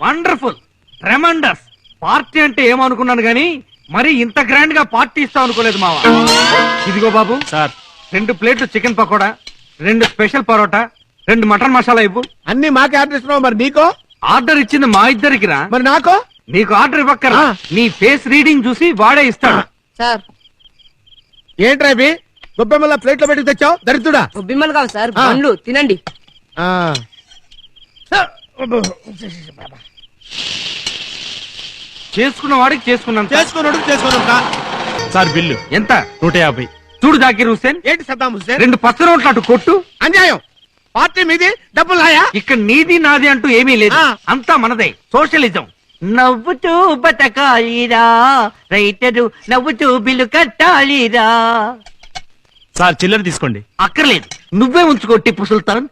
Wonderful, tremendous. Party అంటే ఏమనుకున్నాను గానీ మరి ఇంత గ్రాండ్ గా పార్టీ ఇస్తాం అనుకోలేదు మావా. ఇదిగో బాబు సార్ 2 ప్లేట్లు chicken pakoda, 2 special parotta, 2 mutton masala ఇవ్వు. అన్ని మాకే ఆర్డర్ ఇస్తున్నావు, మరి నీకో? ఆర్డర్ ఇచ్చింది మా ఇద్దరికి రా. మరి నాకో? నీకు ఆర్డర్ ఇవ్వక్కరా, నీ ఫేస్ రీడింగ్ చూసి వాడే ఇస్తాడు. సార్ ఏంట్రా ఇవి గొబ్బెమ్మల ప్లేట్ లో పెట్టి తెచ్చావు దరిద్రుడా? బిమ్మలు కావు సార్, పండ్లు తినండి. చేసుకున్న వాడికి చేసుకున్నాం. చేసుకున్నాడు. సార్ బిల్లు ఎంత? 150. చూడు జాకీర్ హుస్సేన్, ఏంటి సద్దాం హుస్సేన్? 2 పచ్చ నోట్లు అటు కొట్టు. అన్యాయం. పార్టీ మీది, డబ్బులు నాయా? ఇక్కడ నీది నాది అంటూ ఏమీ లేదు, అంతా మనదే. సోషలిజం. నవ్వుతూ బతకాలిరా, రైటరు నవ్వుతూ బిల్లు కట్టాలిరా. సార్ చిల్లర తీసుకోండి. అక్కర్లేదు, నువ్వే ఉంచుకో టిప్పు సుల్తాన్.